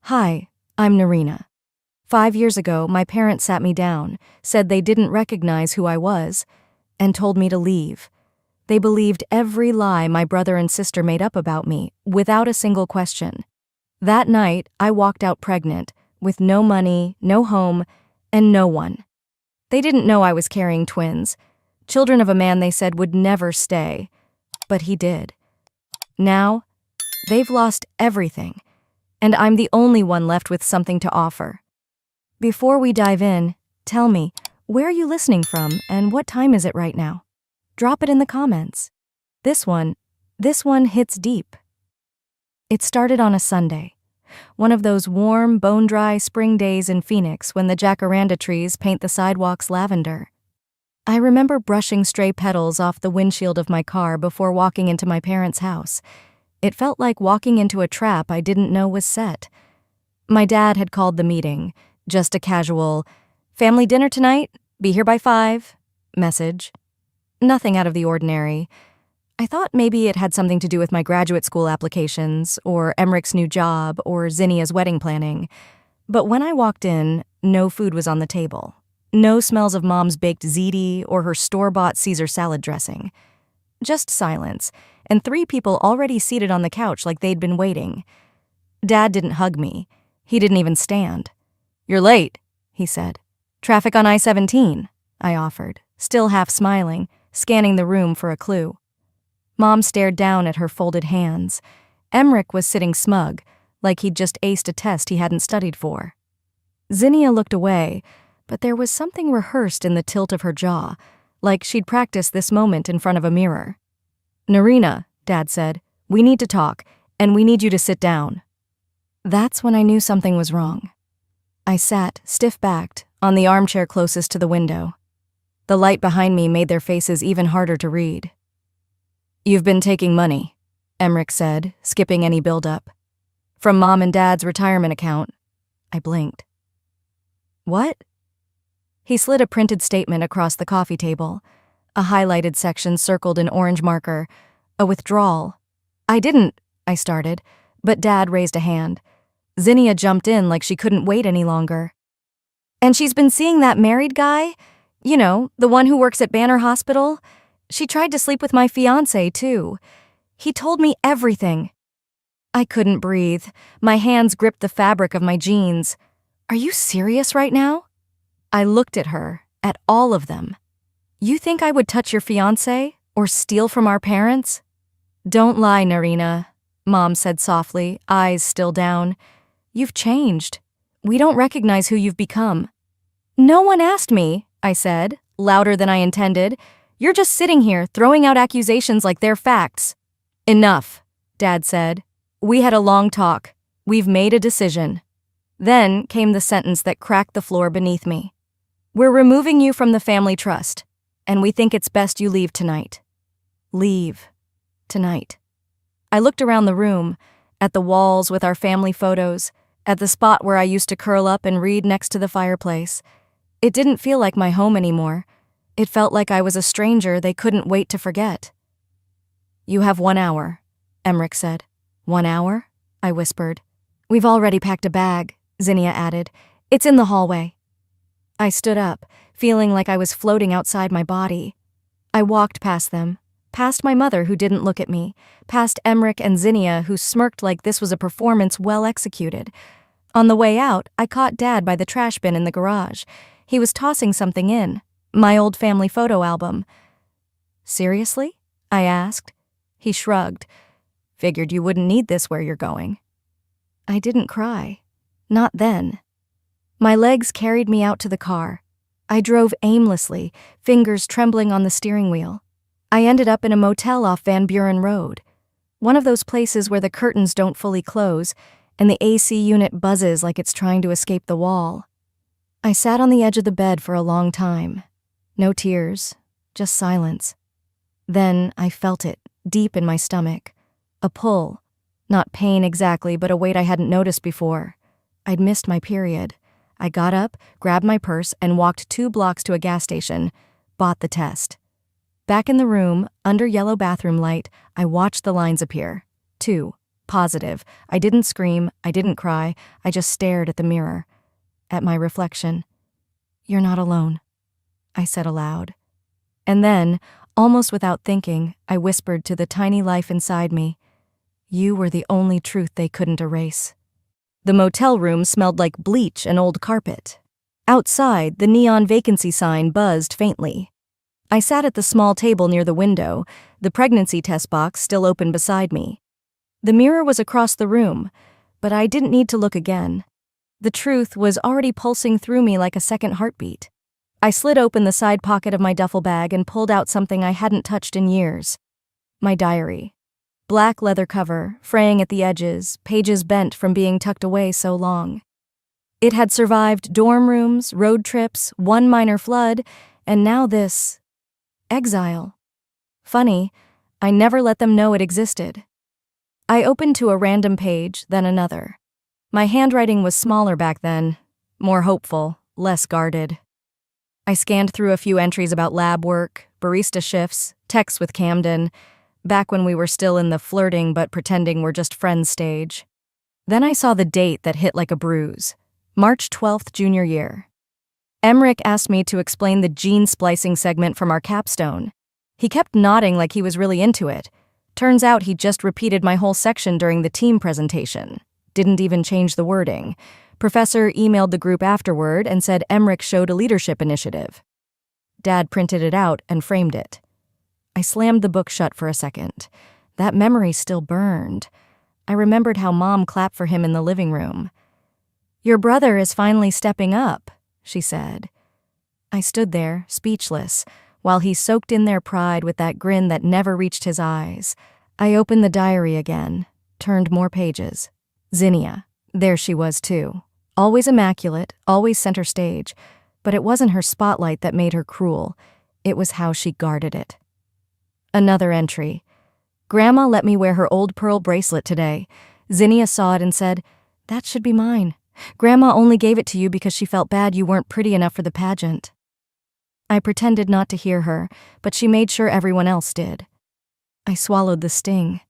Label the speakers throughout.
Speaker 1: Hi, I'm Narina. 5 years ago, my parents sat me down, said they didn't recognize who I was, and told me to leave. They believed every lie my brother and sister made up about me, without a single question. That night, I walked out pregnant, with no money, no home, and no one. They didn't know I was carrying twins, children of a man they said would never stay. But he did. Now, they've lost everything, and I'm the only one left with something to offer. Before we dive in, tell me, where are you listening from and what time is it right now? Drop it in the comments. This one hits deep. It started on a Sunday, one of those warm, bone-dry spring days in Phoenix when the jacaranda trees paint the sidewalks lavender. I remember brushing stray petals off the windshield of my car before walking into my parents' house. It felt like walking into a trap I didn't know was set. My dad had called the meeting, just a casual, "Family dinner tonight, be here by 5" message. Nothing out of the ordinary. I thought maybe it had something to do with my graduate school applications, or Emrich's new job, or Zinnia's wedding planning. But when I walked in, no food was on the table. No smells of Mom's baked ziti or her store-bought Caesar salad dressing. Just silence, and 3 people already seated on the couch like they'd been waiting. Dad didn't hug me. He didn't even stand. "You're late," he said. "Traffic on I-17, I offered, still half smiling, scanning the room for a clue. Mom stared down at her folded hands. Emrich was sitting smug, like he'd just aced a test he hadn't studied for. Zinnia looked away, but there was something rehearsed in the tilt of her jaw, like she'd practiced this moment in front of a mirror. "Narina," Dad said, "we need to talk, and we need you to sit down." That's when I knew something was wrong. I sat, stiff-backed, on the armchair closest to the window. The light behind me made their faces even harder to read. "You've been taking money," Emrich said, skipping any build-up. "From Mom and Dad's retirement account." I blinked. "What?" He slid a printed statement across the coffee table, a highlighted section circled in orange marker, a withdrawal. "I didn't," I started, but Dad raised a hand. Zinnia jumped in like she couldn't wait any longer. "And she's been seeing that married guy? You know, the one who works at Banner Hospital? She tried to sleep with my fiancé, too. He told me everything." I couldn't breathe. My hands gripped the fabric of my jeans. "Are you serious right now?" I looked at her, at all of them. "You think I would touch your fiancé, or steal from our parents?" "Don't lie, Narina," Mom said softly, eyes still down. "You've changed. We don't recognize who you've become." "No one asked me," I said, louder than I intended. "You're just sitting here, throwing out accusations like they're facts." "Enough," Dad said. "We had a long talk. We've made a decision." Then came the sentence that cracked the floor beneath me. "We're removing you from the family trust, and we think it's best you leave tonight." Leave. Tonight. I looked around the room, at the walls with our family photos, at the spot where I used to curl up and read next to the fireplace. It didn't feel like my home anymore. It felt like I was a stranger they couldn't wait to forget. "You have 1 hour," Emrich said. "1 hour?" I whispered. "We've already packed a bag," Zinnia added. "It's in the hallway." I stood up, feeling like I was floating outside my body. I walked past them, past my mother who didn't look at me, past Emrich and Zinnia who smirked like this was a performance well executed. On the way out, I caught Dad by the trash bin in the garage. He was tossing something in, my old family photo album. "Seriously?" I asked. He shrugged. "Figured you wouldn't need this where you're going." I didn't cry. Not then. My legs carried me out to the car. I drove aimlessly, fingers trembling on the steering wheel. I ended up in a motel off Van Buren Road, one of those places where the curtains don't fully close and the AC unit buzzes like it's trying to escape the wall. I sat on the edge of the bed for a long time. No tears, just silence. Then I felt it, deep in my stomach. A pull. Not pain exactly, but a weight I hadn't noticed before. I'd missed my period. I got up, grabbed my purse, and walked 2 blocks to a gas station. Bought the test. Back in the room, under yellow bathroom light, I watched the lines appear. 2. Positive. I didn't scream, I didn't cry, I just stared at the mirror. At my reflection. "You're not alone," I said aloud. And then, almost without thinking, I whispered to the tiny life inside me, "You were the only truth they couldn't erase." The motel room smelled like bleach and old carpet. Outside, the neon vacancy sign buzzed faintly. I sat at the small table near the window, the pregnancy test box still open beside me. The mirror was across the room, but I didn't need to look again. The truth was already pulsing through me like a second heartbeat. I slid open the side pocket of my duffel bag and pulled out something I hadn't touched in years. My diary. Black leather cover, fraying at the edges, pages bent from being tucked away so long. It had survived dorm rooms, road trips, one minor flood, and now this. Exile. Funny, I never let them know it existed. I opened to a random page, then another. My handwriting was smaller back then, more hopeful, less guarded. I scanned through a few entries about lab work, barista shifts, texts with Camden, back when we were still in the flirting but pretending we're just friends stage. Then I saw the date that hit like a bruise. March 12th, junior year. Emmerich asked me to explain the gene splicing segment from our capstone. He kept nodding like he was really into it. Turns out he just repeated my whole section during the team presentation. Didn't even change the wording. Professor emailed the group afterward and said Emmerich showed a leadership initiative. Dad printed it out and framed it. I slammed the book shut for a second. That memory still burned. I remembered how Mom clapped for him in the living room. "Your brother is finally stepping up," she said. I stood there, speechless, while he soaked in their pride with that grin that never reached his eyes. I opened the diary again, turned more pages. Zinnia. There she was, too. Always immaculate, always center stage. But it wasn't her spotlight that made her cruel. It was how she guarded it. Another entry. "Grandma let me wear her old pearl bracelet today. Zinnia saw it and said, 'That should be mine. Grandma only gave it to you because she felt bad you weren't pretty enough for the pageant.'" I pretended not to hear her, but she made sure everyone else did. I swallowed the sting.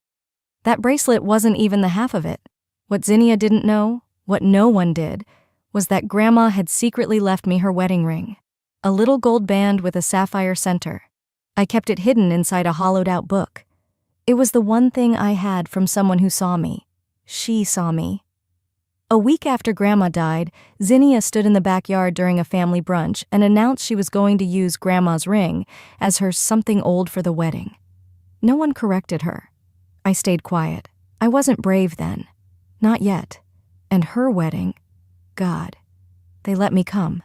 Speaker 1: That bracelet wasn't even the half of it. What Zinnia didn't know, what no one did, was that Grandma had secretly left me her wedding ring. A little gold band with a sapphire center. I kept it hidden inside a hollowed-out book. It was the one thing I had from someone who saw me. She saw me. A week after Grandma died, Zinnia stood in the backyard during a family brunch and announced she was going to use Grandma's ring as her something old for the wedding. No one corrected her. I stayed quiet. I wasn't brave then. Not yet. And her wedding, God. They let me come.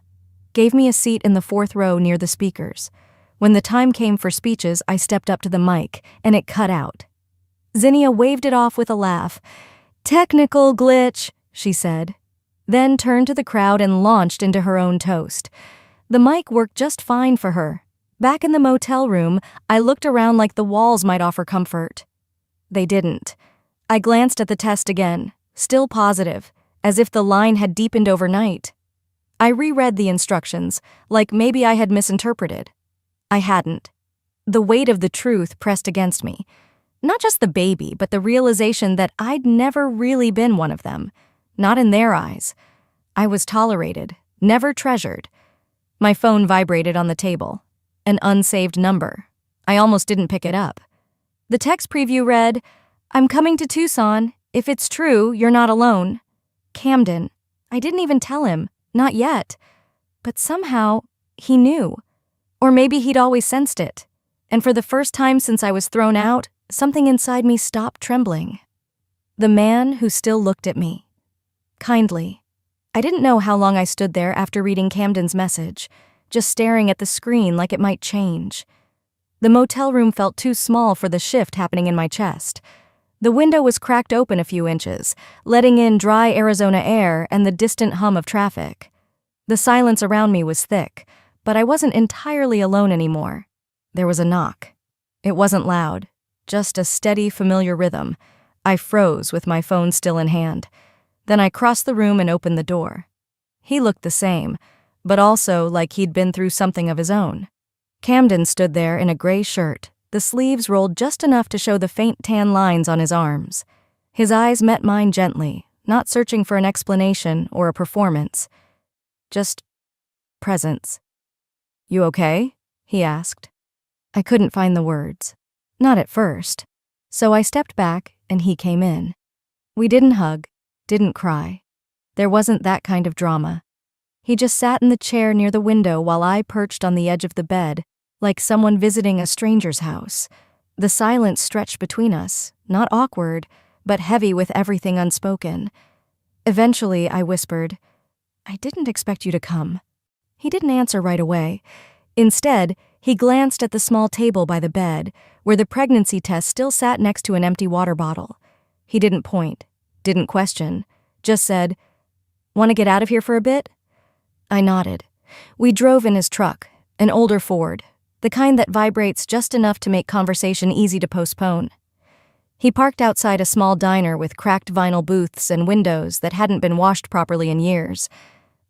Speaker 1: Gave me a seat in the 4th row near the speakers. When the time came for speeches, I stepped up to the mic, and it cut out. Zinnia waved it off with a laugh. "Technical glitch," she said, then turned to the crowd and launched into her own toast. The mic worked just fine for her. Back in the motel room, I looked around like the walls might offer comfort. They didn't. I glanced at the test again, still positive, as if the line had deepened overnight. I reread the instructions, like maybe I had misinterpreted. I hadn't. The weight of the truth pressed against me. Not just the baby, but the realization that I'd never really been one of them. Not in their eyes. I was tolerated, never treasured. My phone vibrated on the table. An unsaved number. I almost didn't pick it up. The text preview read, "I'm coming to Tucson. If it's true, you're not alone. Camden." I didn't even tell him. Not yet. But somehow, he knew. Or maybe he'd always sensed it. And for the first time since I was thrown out, something inside me stopped trembling. The man who still looked at me. Kindly. I didn't know how long I stood there after reading Camden's message, just staring at the screen like it might change. The motel room felt too small for the shift happening in my chest. The window was cracked open a few inches, letting in dry Arizona air and the distant hum of traffic. The silence around me was thick, but I wasn't entirely alone anymore. There was a knock. It wasn't loud, just a steady, familiar rhythm. I froze with my phone still in hand. Then I crossed the room and opened the door. He looked the same, but also like he'd been through something of his own. Camden stood there in a gray shirt, the sleeves rolled just enough to show the faint tan lines on his arms. His eyes met mine gently, not searching for an explanation or a performance. Just presence. "You okay?" he asked. I couldn't find the words. Not at first. So I stepped back and he came in. We didn't hug, didn't cry. There wasn't that kind of drama. He just sat in the chair near the window while I perched on the edge of the bed, like someone visiting a stranger's house. The silence stretched between us, not awkward, but heavy with everything unspoken. Eventually, I whispered, "I didn't expect you to come." He didn't answer right away. Instead, he glanced at the small table by the bed, where the pregnancy test still sat next to an empty water bottle. He didn't point, didn't question, just said, "Want to get out of here for a bit?" I nodded. We drove in his truck, an older Ford, the kind that vibrates just enough to make conversation easy to postpone. He parked outside a small diner with cracked vinyl booths and windows that hadn't been washed properly in years.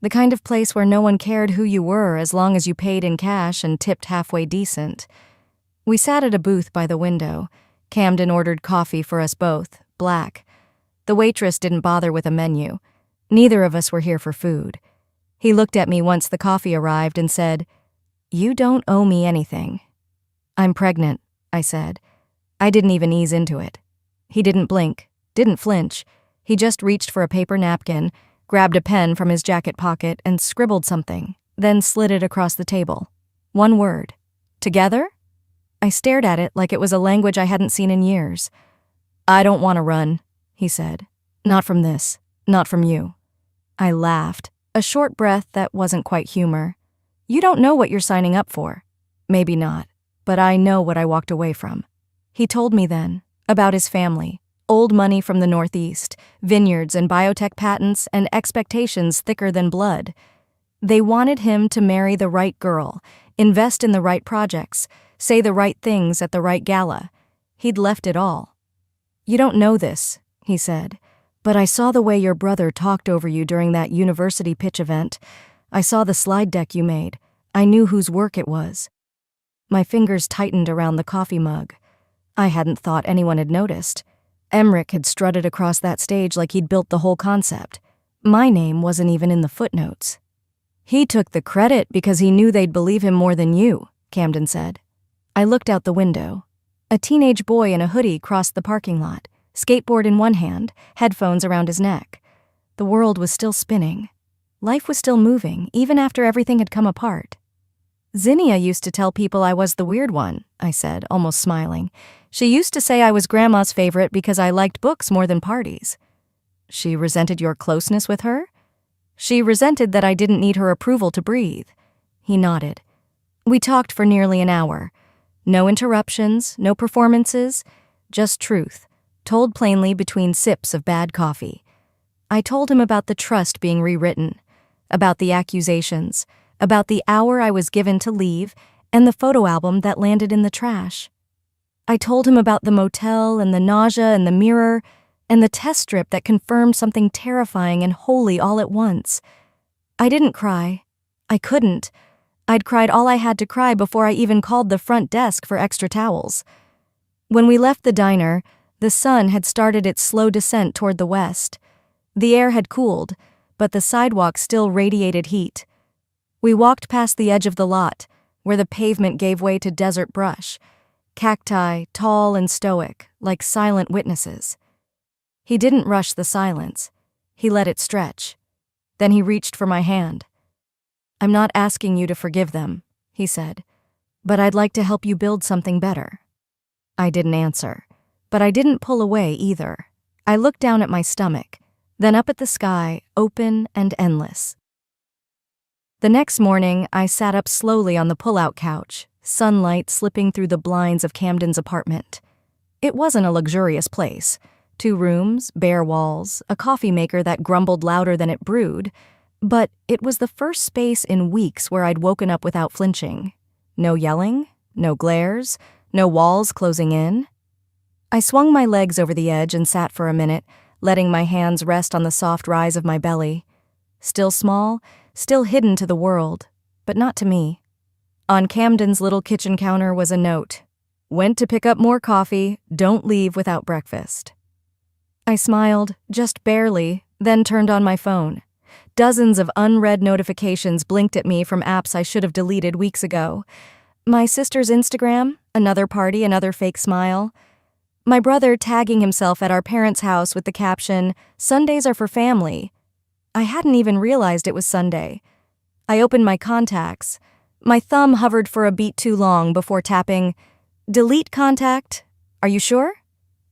Speaker 1: The kind of place where no one cared who you were as long as you paid in cash and tipped halfway decent. We sat at a booth by the window. Camden ordered coffee for us both, black. The waitress didn't bother with a menu. Neither of us were here for food. He looked at me once the coffee arrived and said, "You don't owe me anything." "I'm pregnant," I said. I didn't even ease into it. He didn't blink, didn't flinch. He just reached for a paper napkin, grabbed a pen from his jacket pocket and scribbled something, then slid it across the table. One word. "Together?" I stared at it like it was a language I hadn't seen in years. "I don't want to run," he said. "Not from this. Not from you." I laughed, a short breath that wasn't quite humor. "You don't know what you're signing up for." "Maybe not, but I know what I walked away from." He told me then, about his family, old money from the Northeast, vineyards and biotech patents and expectations thicker than blood. They wanted him to marry the right girl, invest in the right projects, say the right things at the right gala. He'd left it all. "You don't know this," he said, "but I saw the way your brother talked over you during that university pitch event. I saw the slide deck you made. I knew whose work it was." My fingers tightened around the coffee mug. I hadn't thought anyone had noticed. Emmerich had strutted across that stage like he'd built the whole concept. My name wasn't even in the footnotes. "He took the credit because he knew they'd believe him more than you," Camden said. I looked out the window. A teenage boy in a hoodie crossed the parking lot, skateboard in one hand, headphones around his neck. The world was still spinning. Life was still moving, even after everything had come apart. "Zinnia used to tell people I was the weird one," I said, almost smiling. "She used to say I was Grandma's favorite because I liked books more than parties." "She resented your closeness with her?" "She resented that I didn't need her approval to breathe." He nodded. We talked for nearly an hour. No interruptions, no performances, just truth, told plainly between sips of bad coffee. I told him about the trust being rewritten, about the accusations, about the hour I was given to leave, and the photo album that landed in the trash. I told him about the motel and the nausea and the mirror and the test strip that confirmed something terrifying and holy all at once. I didn't cry. I couldn't. I'd cried all I had to cry before I even called the front desk for extra towels. When we left the diner, the sun had started its slow descent toward the west. The air had cooled, but the sidewalk still radiated heat. We walked past the edge of the lot, where the pavement gave way to desert brush, cacti, tall and stoic, like silent witnesses. He didn't rush the silence. He let it stretch. Then he reached for my hand. "I'm not asking you to forgive them," he said, "but I'd like to help you build something better." I didn't answer, but I didn't pull away either. I looked down at my stomach, then up at the sky, open and endless. The next morning, I sat up slowly on the pull-out couch, sunlight slipping through the blinds of Camden's apartment. It wasn't a luxurious place. 2 rooms, bare walls, a coffee maker that grumbled louder than it brewed, but it was the first space in weeks where I'd woken up without flinching. No yelling, no glares, no walls closing in. I swung my legs over the edge and sat for a minute, letting my hands rest on the soft rise of my belly. Still small, still hidden to the world, but not to me. On Camden's little kitchen counter was a note. "Went to pick up more coffee, don't leave without breakfast." I smiled, just barely, then turned on my phone. Dozens of unread notifications blinked at me from apps I should have deleted weeks ago. My sister's Instagram, another party, another fake smile. My brother tagging himself at our parents' house with the caption, "Sundays are for family." I hadn't even realized it was Sunday. I opened my contacts. My thumb hovered for a beat too long before tapping, "Delete contact. Are you sure?"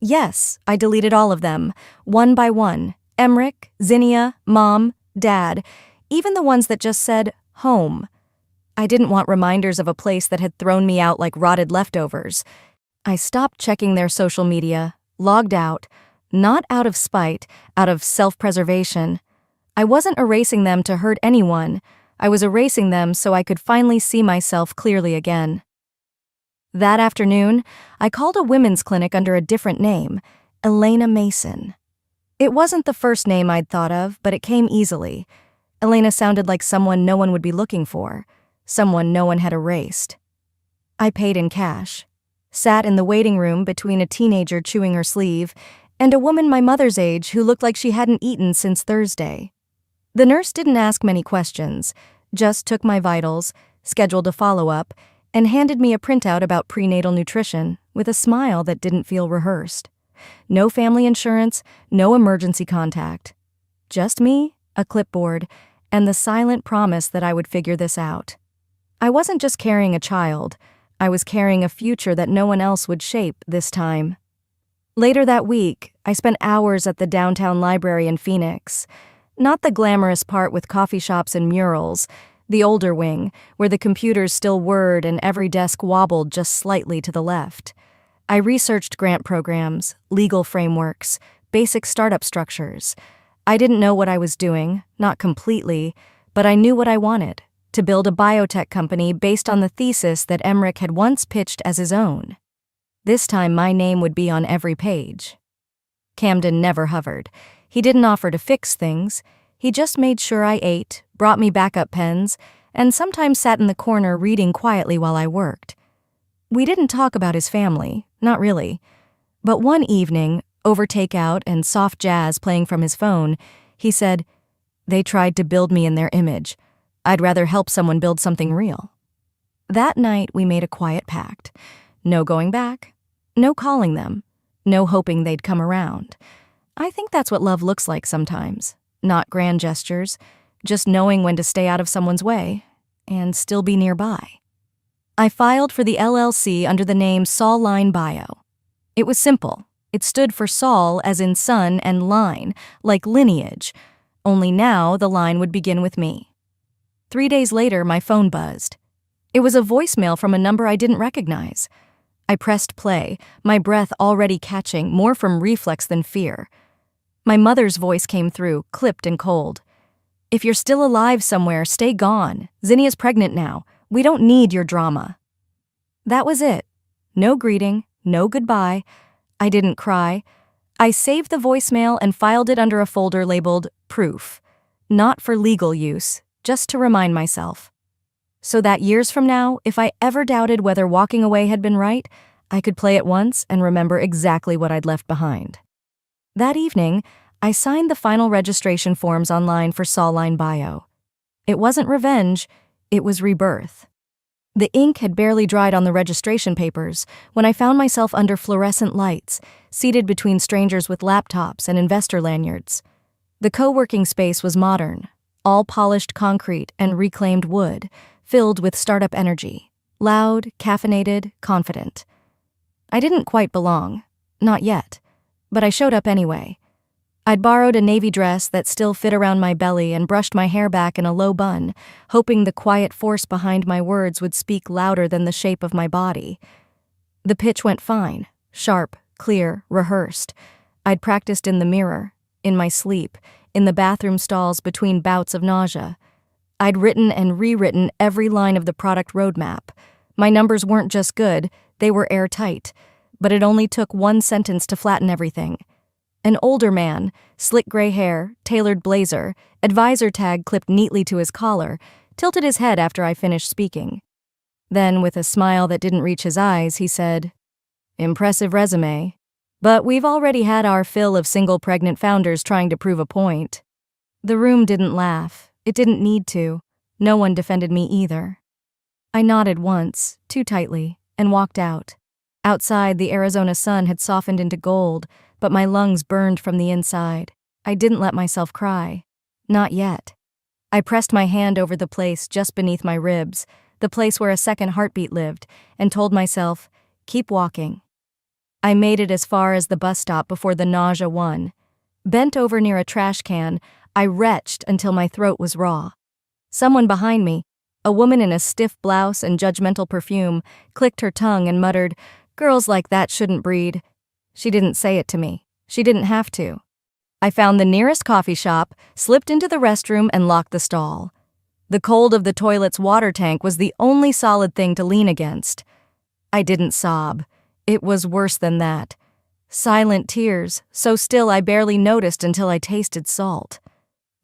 Speaker 1: Yes, I deleted all of them, one by one. Emmerich, Zinnia, Mom, Dad, even the ones that just said, home. I didn't want reminders of a place that had thrown me out like rotted leftovers. I stopped checking their social media, logged out, not out of spite, out of self-preservation. I wasn't erasing them to hurt anyone. I was erasing them so I could finally see myself clearly again. That afternoon, I called a women's clinic under a different name, Elena Mason. It wasn't the first name I'd thought of, but it came easily. Elena sounded like someone no one would be looking for, someone no one had erased. I paid in cash, sat in the waiting room between a teenager chewing her sleeve and a woman my mother's age who looked like she hadn't eaten since Thursday. The nurse didn't ask many questions, just took my vitals, scheduled a follow-up, and handed me a printout about prenatal nutrition with a smile that didn't feel rehearsed. No family insurance, no emergency contact. Just me, a clipboard, and the silent promise that I would figure this out. I wasn't just carrying a child, I was carrying a future that no one else would shape this time. Later that week, I spent hours at the downtown library in Phoenix. Not the glamorous part with coffee shops and murals, the older wing, where the computers still whirred and every desk wobbled just slightly to the left. I researched grant programs, legal frameworks, basic startup structures. I didn't know what I was doing, not completely, but I knew what I wanted, to build a biotech company based on the thesis that Emmerich had once pitched as his own. This time my name would be on every page. Camden never hovered. He didn't offer to fix things. He just made sure I ate, brought me backup pens, and sometimes sat in the corner reading quietly while I worked. We didn't talk about his family, not really. But one evening, over takeout and soft jazz playing from his phone, he said, "They tried to build me in their image. I'd rather help someone build something real." That night, we made a quiet pact. No going back, no calling them, no hoping they'd come around. I think that's what love looks like sometimes. Not grand gestures, just knowing when to stay out of someone's way and still be nearby. I filed for the LLC under the name Saul Line Bio. It was simple. It stood for Saul as in son and line, like lineage, only now the line would begin with me. 3 days later, my phone buzzed. It was a voicemail from a number I didn't recognize. I pressed play, my breath already catching, more from reflex than fear. My mother's voice came through, clipped and cold. "If you're still alive somewhere, stay gone. Zinnia's pregnant now. We don't need your drama." That was it. No greeting, no goodbye. I didn't cry. I saved the voicemail and filed it under a folder labeled Proof. Not for legal use, just to remind myself. So that years from now, if I ever doubted whether walking away had been right, I could play it once and remember exactly what I'd left behind. That evening, I signed the final registration forms online for Saul Line Bio. It wasn't revenge, it was rebirth. The ink had barely dried on the registration papers when I found myself under fluorescent lights, seated between strangers with laptops and investor lanyards. The co-working space was modern, all polished concrete and reclaimed wood, filled with startup energy, loud, caffeinated, confident. I didn't quite belong, not yet, but I showed up anyway. I'd borrowed a navy dress that still fit around my belly and brushed my hair back in a low bun, hoping the quiet force behind my words would speak louder than the shape of my body. The pitch went fine, sharp, clear, rehearsed. I'd practiced in the mirror, in my sleep, in the bathroom stalls between bouts of nausea. I'd written and rewritten every line of the product roadmap. My numbers weren't just good, they were airtight, but it only took one sentence to flatten everything. An older man, slick gray hair, tailored blazer, advisor tag clipped neatly to his collar, tilted his head after I finished speaking. Then, with a smile that didn't reach his eyes, he said, "Impressive resume." But we've already had our fill of single pregnant founders trying to prove a point. The room didn't laugh. It didn't need to. No one defended me either. I nodded once, too tightly, and walked out. Outside, the Arizona sun had softened into gold, but my lungs burned from the inside. I didn't let myself cry. Not yet. I pressed my hand over the place just beneath my ribs, the place where a second heartbeat lived, and told myself, keep walking. I made it as far as the bus stop before the nausea won. Bent over near a trash can, I retched until my throat was raw. Someone behind me, a woman in a stiff blouse and judgmental perfume, clicked her tongue and muttered, "Girls like that shouldn't breed." She didn't say it to me. She didn't have to. I found the nearest coffee shop, slipped into the restroom, and locked the stall. The cold of the toilet's water tank was the only solid thing to lean against. I didn't sob. It was worse than that. Silent tears, so still I barely noticed until I tasted salt.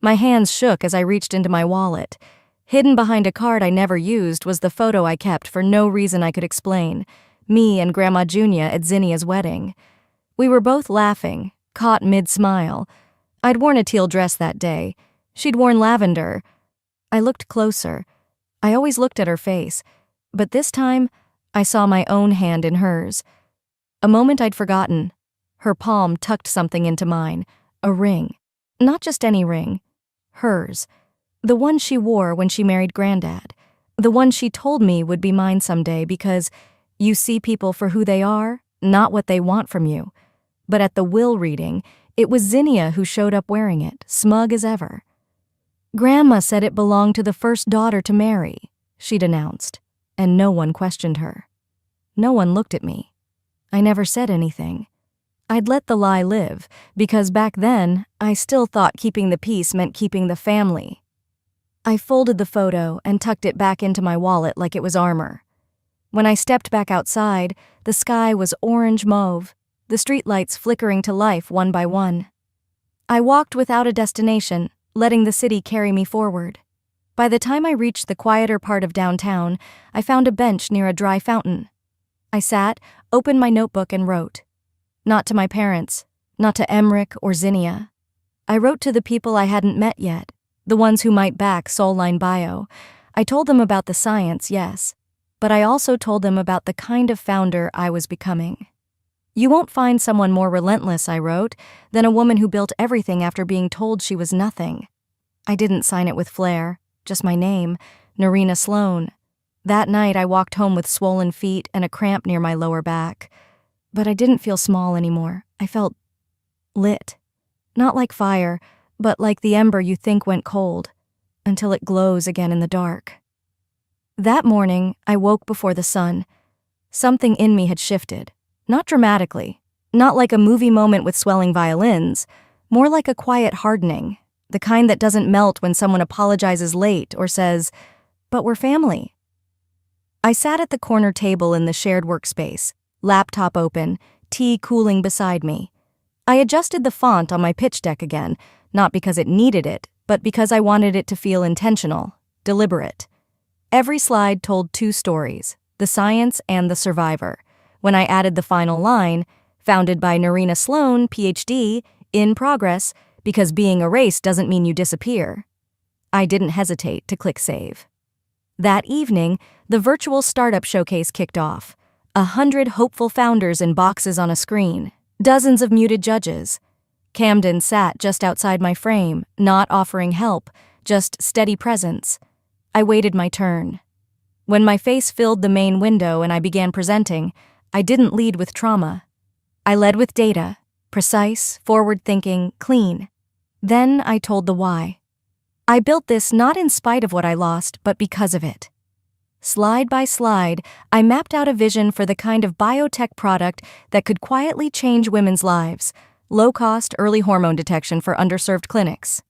Speaker 1: My hands shook as I reached into my wallet. Hidden behind a card I never used was the photo I kept for no reason I could explain. Me and Grandma Junia at Zinnia's wedding. We were both laughing, caught mid-smile. I'd worn a teal dress that day. She'd worn lavender. I looked closer. I always looked at her face, but this time I saw my own hand in hers. A moment I'd forgotten. Her palm tucked something into mine. A ring. Not just any ring. Hers. The one she wore when she married Granddad. The one she told me would be mine someday because you see people for who they are, not what they want from you. But at the will reading, it was Zinnia who showed up wearing it, smug as ever. Grandma said it belonged to the first daughter to marry, she'd announced, and no one questioned her. No one looked at me. I never said anything. I'd let the lie live, because back then, I still thought keeping the peace meant keeping the family. I folded the photo and tucked it back into my wallet like it was armor. When I stepped back outside, the sky was orange-mauve, the streetlights flickering to life one by one. I walked without a destination, letting the city carry me forward. By the time I reached the quieter part of downtown, I found a bench near a dry fountain. I sat, opened my notebook, and wrote. Not to my parents, not to Emmerich or Zinnia. I wrote to the people I hadn't met yet, the ones who might back Soulline Bio. I told them about the science, yes, but I also told them about the kind of founder I was becoming. You won't find someone more relentless, I wrote, than a woman who built everything after being told she was nothing. I didn't sign it with flair, just my name, Narina Sloan. That night I walked home with swollen feet and a cramp near my lower back. But I didn't feel small anymore. I felt lit. Not like fire, but like the ember you think went cold, until it glows again in the dark. That morning, I woke before the sun. Something in me had shifted. Not dramatically, not like a movie moment with swelling violins, more like a quiet hardening, the kind that doesn't melt when someone apologizes late or says, "But we're family." I sat at the corner table in the shared workspace, laptop open, tea cooling beside me. I adjusted the font on my pitch deck again, not because it needed it, but because I wanted it to feel intentional, deliberate. Every slide told two stories, the science and the survivor. When I added the final line, founded by Narina Sloan, PhD, in progress, because being erased doesn't mean you disappear. I didn't hesitate to click save. That evening, the virtual startup showcase kicked off. 100 hopeful founders in boxes on a screen, dozens of muted judges. Camden sat just outside my frame, not offering help, just steady presence. I waited my turn. When my face filled the main window and I began presenting, I didn't lead with trauma. I led with data, precise, forward-thinking, clean. Then I told the why. I built this not in spite of what I lost, but because of it. Slide by slide, I mapped out a vision for the kind of biotech product that could quietly change women's lives, low-cost early hormone detection for underserved clinics.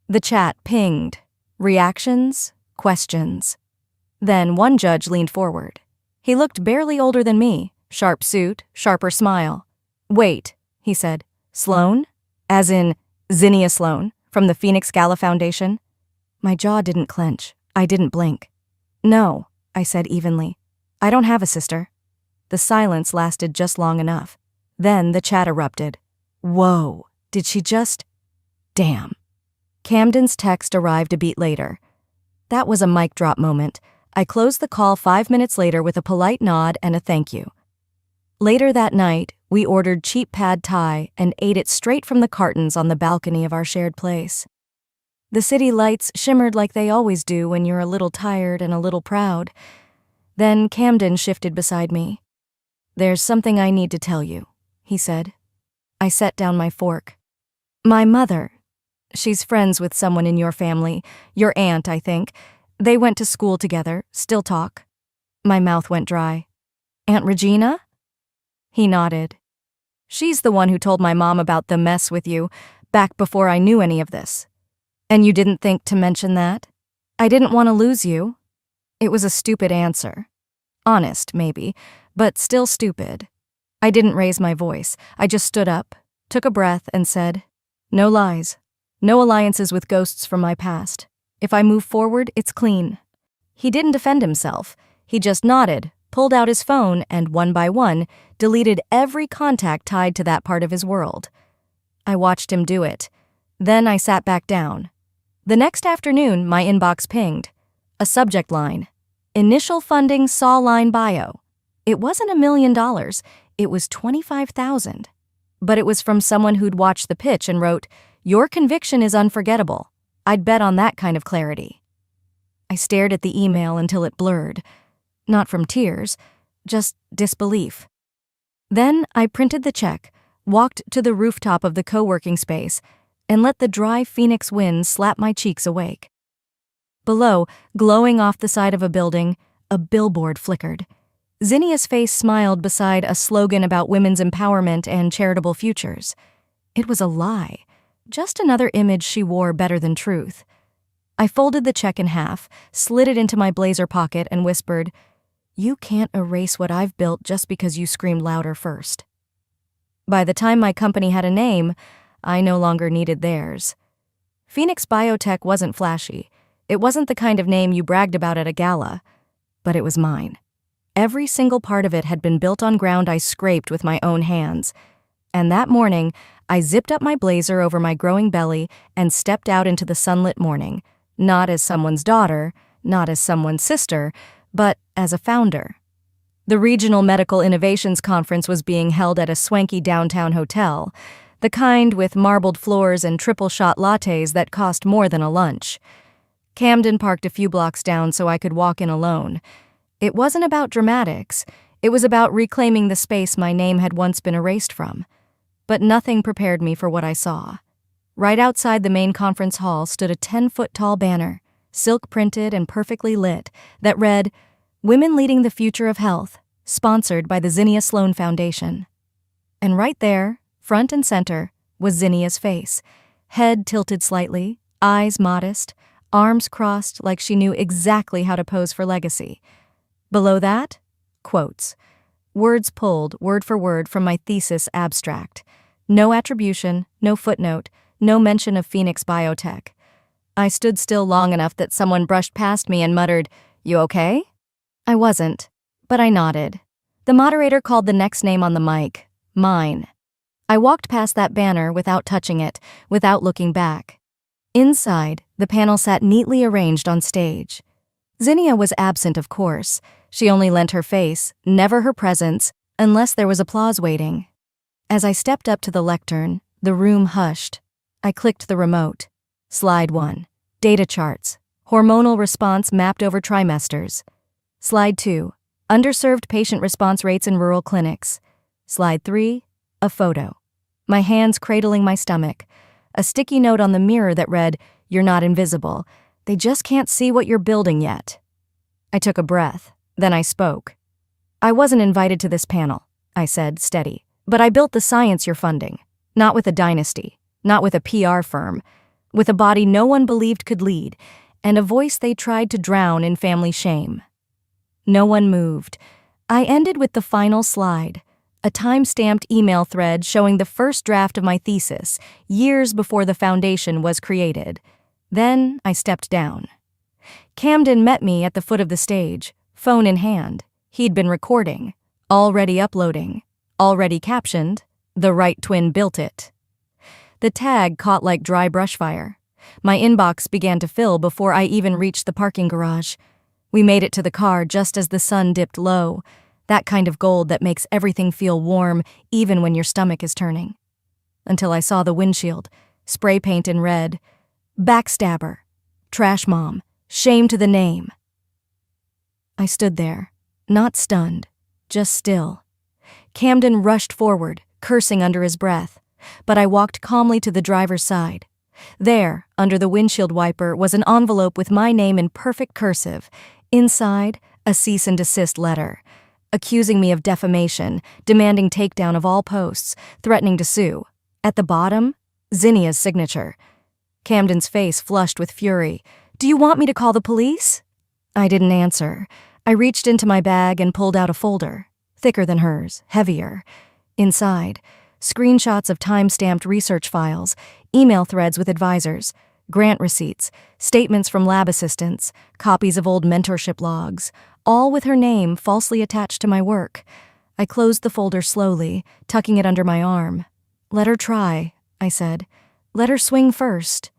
Speaker 1: The chat pinged. Reactions, questions. Then one judge leaned forward. He looked barely older than me, sharp suit, sharper smile. "Wait," he said. "Sloan? As in Zinnia Sloan, from the Phoenix Gala Foundation?" My jaw didn't clench. I didn't blink. "No," I said evenly. "I don't have a sister." The silence lasted just long enough. Then the chat erupted. Whoa, did she just… Damn. Camden's text arrived a beat later. That was a mic drop moment. I closed the call 5 minutes later with a polite nod and a thank you. Later that night, we ordered cheap pad thai and ate it straight from the cartons on the balcony of our shared place. The city lights shimmered like they always do when you're a little tired and a little proud. Then Camden shifted beside me. There's something I need to tell you, he said. I set down my fork. My mother. She's friends with someone in your family, your aunt, I think. They went to school together, still talk. My mouth went dry. Aunt Regina? He nodded. She's the one who told my mom about the mess with you, back before I knew any of this. And you didn't think to mention that? I didn't want to lose you. It was a stupid answer. Honest, maybe, but still stupid. I didn't raise my voice. I just stood up, took a breath, and said, no lies. No alliances with ghosts from my past. If I move forward, it's clean. He didn't defend himself. He just nodded, pulled out his phone, and one by one, deleted every contact tied to that part of his world. I watched him do it. Then I sat back down. The next afternoon, my inbox pinged. A subject line. Initial funding saw line bio. It wasn't $1 million. It was $25,000. But it was from someone who'd watched the pitch and wrote, your conviction is unforgettable. I'd bet on that kind of clarity. I stared at the email until it blurred. Not from tears, just disbelief. Then I printed the check, walked to the rooftop of the co-working space, and let the dry Phoenix wind slap my cheeks awake. Below, glowing off the side of a building, a billboard flickered. Zinnia's face smiled beside a slogan about women's empowerment and charitable futures. It was a lie. Just another image she wore better than truth. I folded the check in half, slid it into my blazer pocket, and whispered, you can't erase what I've built just because you screamed louder first. By the time my company had a name, I no longer needed theirs. Phoenix Biotech wasn't flashy. It wasn't the kind of name you bragged about at a gala. But it was mine. Every single part of it had been built on ground I scraped with my own hands. And that morning, I zipped up my blazer over my growing belly and stepped out into the sunlit morning, not as someone's daughter, not as someone's sister, but as a founder. The Regional Medical Innovations Conference was being held at a swanky downtown hotel, the kind with marbled floors and triple-shot lattes that cost more than a lunch. Camden parked a few blocks down so I could walk in alone. It wasn't about dramatics. It was about reclaiming the space my name had once been erased from. But nothing prepared me for what I saw. Right outside the main conference hall stood a 10-foot-tall banner, silk-printed and perfectly lit, that read, Women Leading the Future of Health, sponsored by the Zinnia Sloan Foundation. And right there, front and center, was Zinnia's face, head tilted slightly, eyes modest, arms crossed like she knew exactly how to pose for legacy. Below that, quotes. Words pulled, word for word, from my thesis abstract. No attribution, no footnote, no mention of Phoenix Biotech. I stood still long enough that someone brushed past me and muttered, "You okay?" I wasn't, but I nodded. The moderator called the next name on the mic, mine. I walked past that banner without touching it, without looking back. Inside, the panel sat neatly arranged on stage. Zinnia was absent, of course. She only lent her face, never her presence, unless there was applause waiting. As I stepped up to the lectern, the room hushed. I clicked the remote. Slide 1. Data charts. Hormonal response mapped over trimesters. Slide 2. Underserved patient response rates in rural clinics. Slide 3. A photo. My hands cradling my stomach. A sticky note on the mirror that read, "You're not invisible. They just can't see what you're building yet." I took a breath. Then I spoke. "I wasn't invited to this panel," I said, steady. "But I built the science you're funding. Not with a dynasty. Not with a PR firm. With a body no one believed could lead, and a voice they tried to drown in family shame." No one moved. I ended with the final slide. A time-stamped email thread showing the first draft of my thesis, years before the foundation was created. Then I stepped down. Camden met me at the foot of the stage, phone in hand. He'd been recording, already uploading, already captioned, "The right twin built it." The tag caught like dry brush fire. My inbox began to fill before I even reached the parking garage. We made it to the car just as the sun dipped low, that kind of gold that makes everything feel warm even when your stomach is turning. Until I saw the windshield, spray paint in red, "Backstabber, Trash Mom, Shame to the Name." I stood there, not stunned, just still. Camden rushed forward, cursing under his breath, but I walked calmly to the driver's side. There, under the windshield wiper, was an envelope with my name in perfect cursive. Inside, a cease and desist letter, accusing me of defamation, demanding takedown of all posts, threatening to sue. At the bottom, Zinnia's signature. Camden's face flushed with fury. "Do you want me to call the police?" I didn't answer. I reached into my bag and pulled out a folder, thicker than hers, heavier. Inside, screenshots of time-stamped research files, email threads with advisors, grant receipts, statements from lab assistants, copies of old mentorship logs, all with her name falsely attached to my work. I closed the folder slowly, tucking it under my arm. "Let her try," I said. "Let her swing first."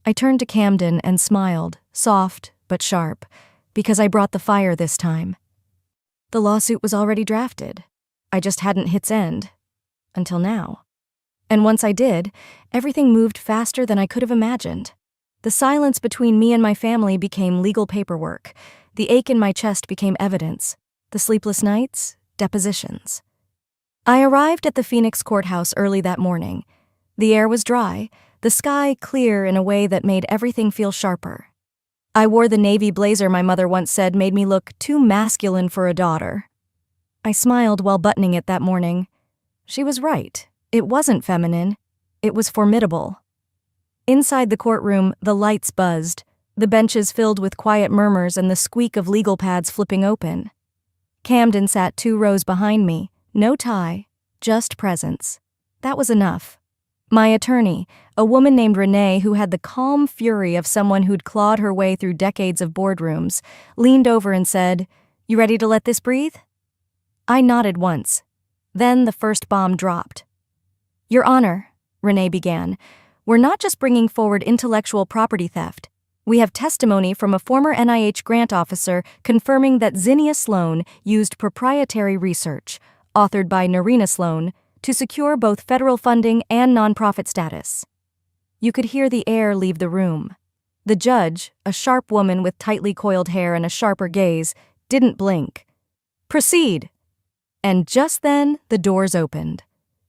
Speaker 1: I turned to Camden and smiled, soft but sharp, because I brought the fire this time. The lawsuit was already drafted. I just hadn't hit send. Until now. And once I did, everything moved faster than I could have imagined. The silence between me and my family became legal paperwork. The ache in my chest became evidence. The sleepless nights, depositions. I arrived at the Phoenix courthouse early that morning. The air was dry, the sky clear in a way that made everything feel sharper. I wore the navy blazer my mother once said made me look too masculine for a daughter. I smiled while buttoning it that morning. She was right. It wasn't feminine. It was formidable. Inside the courtroom, the lights buzzed, the benches filled with quiet murmurs and the squeak of legal pads flipping open. Camden sat 2 rows behind me, no tie, just presence. That was enough. My attorney, a woman named Renee who had the calm fury of someone who'd clawed her way through decades of boardrooms, leaned over and said, "You ready to let this breathe?" I nodded once. Then the first bomb dropped. "Your Honor," Renee began, "we're not just bringing forward intellectual property theft. We have testimony from a former NIH grant officer confirming that Zinnia Sloan used proprietary research, authored by Narina Sloan, to secure both federal funding and nonprofit status." You could hear the air leave the room. The judge, a sharp woman with tightly coiled hair and a sharper gaze, didn't blink. "Proceed." And just then, the doors opened.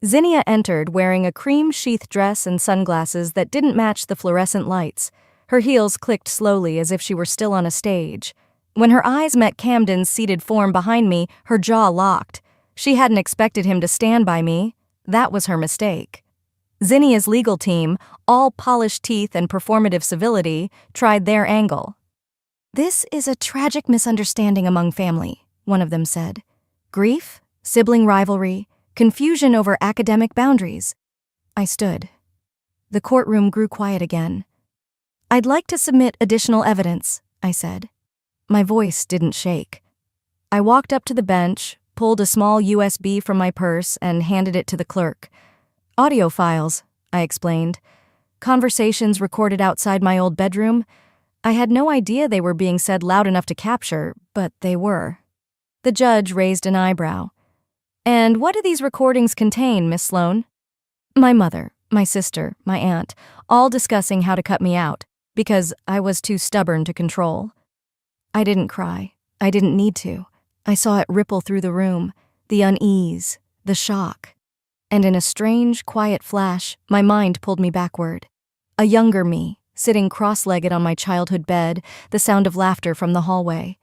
Speaker 1: Zinnia entered wearing a cream-sheath dress and sunglasses that didn't match the fluorescent lights. Her heels clicked slowly as if she were still on a stage. When her eyes met Camden's seated form behind me, her jaw locked. She hadn't expected him to stand by me. That was her mistake. Zinnia's legal team, all polished teeth and performative civility, tried their angle. "This is a tragic misunderstanding among family," one of them said. "Grief, sibling rivalry, confusion over academic boundaries." I stood. The courtroom grew quiet again. "I'd like to submit additional evidence," I said. My voice didn't shake. I walked up to the bench, pulled a small USB from my purse, and handed it to the clerk. "Audio files," I explained. "Conversations recorded outside my old bedroom. I had no idea they were being said loud enough to capture, but they were." The judge raised an eyebrow. "And what do these recordings contain, Miss Sloan?" My mother, my sister, my aunt, all discussing how to cut me out, because I was too stubborn to control. I didn't cry. I didn't need to. I saw it ripple through the room, the unease, the shock. And in a strange, quiet flash, my mind pulled me backward. A younger me, sitting cross-legged on my childhood bed, the sound of laughter from the hallway.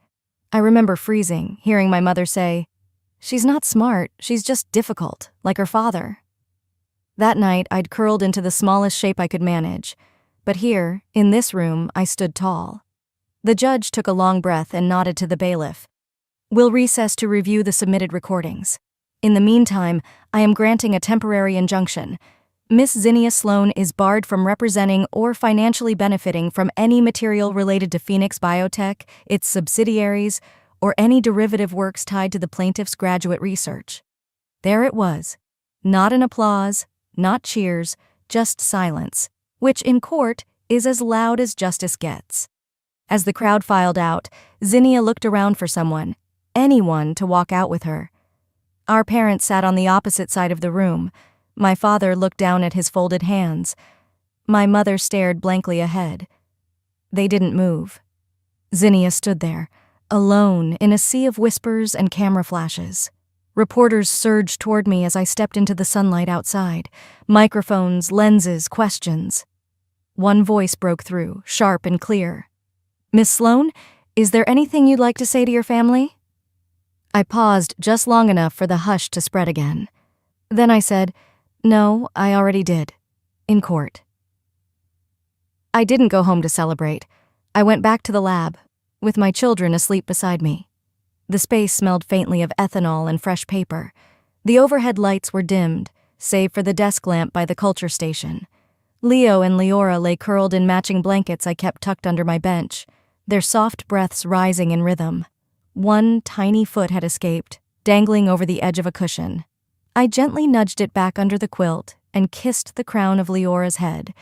Speaker 1: I remember freezing, hearing my mother say, "She's not smart, she's just difficult, like her father." That night, I'd curled into the smallest shape I could manage. But here, in this room, I stood tall. The judge took a long breath and nodded to the bailiff. "We'll recess to review the submitted recordings. In the meantime, I am granting a temporary injunction. Miss Zinnia Sloan is barred from representing or financially benefiting from any material related to Phoenix Biotech, its subsidiaries, or any derivative works tied to the plaintiff's graduate research." There it was. Not an applause, not cheers, just silence, which in court is as loud as justice gets. As the crowd filed out, Zinnia looked around for someone, anyone, to walk out with her. Our parents sat on the opposite side of the room. My father looked down at his folded hands. My mother stared blankly ahead. They didn't move. Zinnia stood there, alone in a sea of whispers and camera flashes. Reporters surged toward me as I stepped into the sunlight outside. Microphones, lenses, questions. One voice broke through, sharp and clear. "Miss Sloan, is there anything you'd like to say to your family?" I paused just long enough for the hush to spread again. Then I said, "No, I already did. In court." I didn't go home to celebrate. I went back to the lab, with my children asleep beside me. The space smelled faintly of ethanol and fresh paper. The overhead lights were dimmed, save for the desk lamp by the culture station. Leo and Leora lay curled in matching blankets I kept tucked under my bench, their soft breaths rising in rhythm. One tiny foot had escaped, dangling over the edge of a cushion. I gently nudged it back under the quilt and kissed the crown of Leora's head.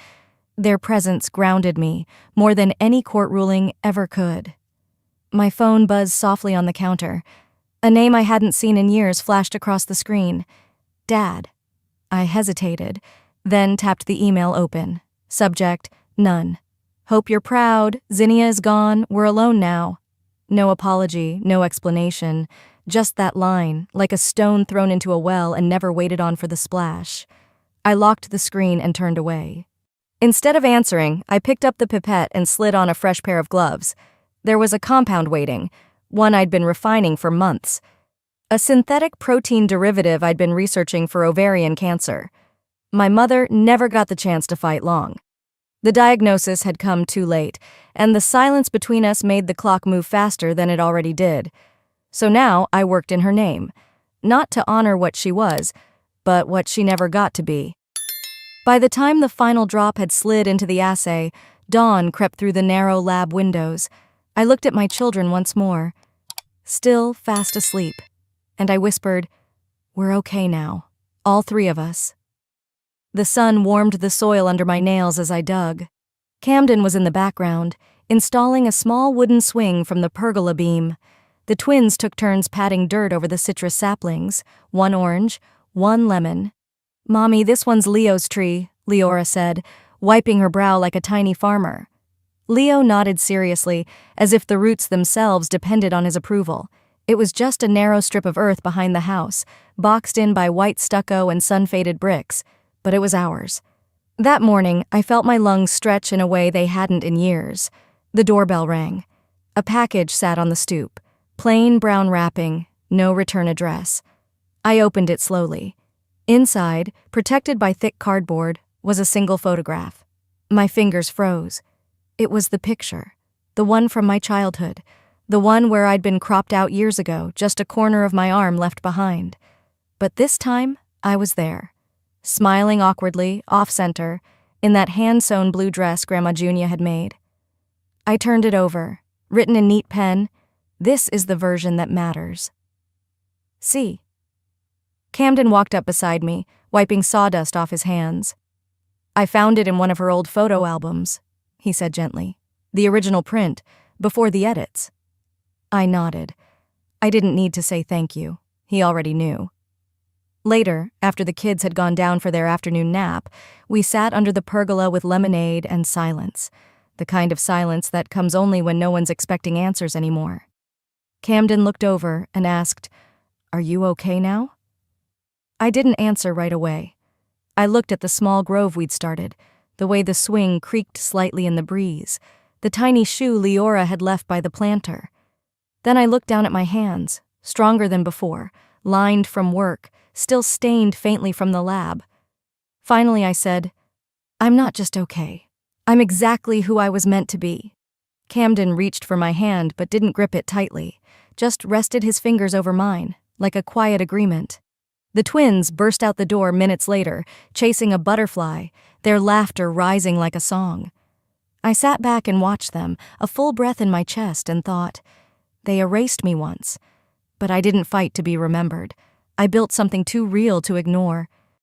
Speaker 1: Their presence grounded me more than any court ruling ever could. My phone buzzed softly on the counter. A name I hadn't seen in years flashed across the screen. Dad. I hesitated, then tapped the email open. Subject, none. Hope you're proud. Zinnia is gone. We're alone now. No apology, no explanation. Just that line, like a stone thrown into a well and never waited on for the splash. I locked the screen and turned away. Instead of answering, I picked up the pipette and slid on a fresh pair of gloves. There was a compound waiting, one I'd been refining for months. A synthetic protein derivative I'd been researching for ovarian cancer. My mother never got the chance to fight long. The diagnosis had come too late, and the silence between us made the clock move faster than it already did. So now I worked in her name, not to honor what she was, but what she never got to be. By the time the final drop had slid into the assay, dawn crept through the narrow lab windows. I looked at my children once more, still fast asleep, and I whispered, "We're okay now, all three of us." The sun warmed the soil under my nails as I dug. Camden was in the background, installing a small wooden swing from the pergola beam. The twins took turns patting dirt over the citrus saplings, one orange, one lemon. "Mommy, this one's Leo's tree," Leora said, wiping her brow like a tiny farmer. Leo nodded seriously, as if the roots themselves depended on his approval. It was just a narrow strip of earth behind the house, boxed in by white stucco and sun-faded bricks, but it was ours. That morning, I felt my lungs stretch in a way they hadn't in years. The doorbell rang. A package sat on the stoop, plain brown wrapping, no return address. I opened it slowly. Inside, protected by thick cardboard, was a single photograph. My fingers froze. It was the picture, the one from my childhood, the one where I'd been cropped out years ago, just a corner of my arm left behind. But this time, I was there, smiling awkwardly, off-center, in that hand-sewn blue dress Grandma Junia had made. I turned it over, written in neat pen, "This is the version that matters." See. Camden walked up beside me, wiping sawdust off his hands. "I found it in one of her old photo albums," he said gently. "The original print, before the edits." I nodded. I didn't need to say thank you. He already knew. Later, after the kids had gone down for their afternoon nap, we sat under the pergola with lemonade and silence, the kind of silence that comes only when no one's expecting answers anymore. Camden looked over and asked, "Are you okay now?" I didn't answer right away. I looked at the small grove we'd started, the way the swing creaked slightly in the breeze, the tiny shoe Leora had left by the planter. Then I looked down at my hands, stronger than before, lined from work, still stained faintly from the lab. Finally I said, "I'm not just okay. I'm exactly who I was meant to be." Camden reached for my hand but didn't grip it tightly, just rested his fingers over mine, like a quiet agreement. The twins burst out the door minutes later, chasing a butterfly, their laughter rising like a song. I sat back and watched them, a full breath in my chest, and thought, they erased me once, but I didn't fight to be remembered. I built something too real to ignore,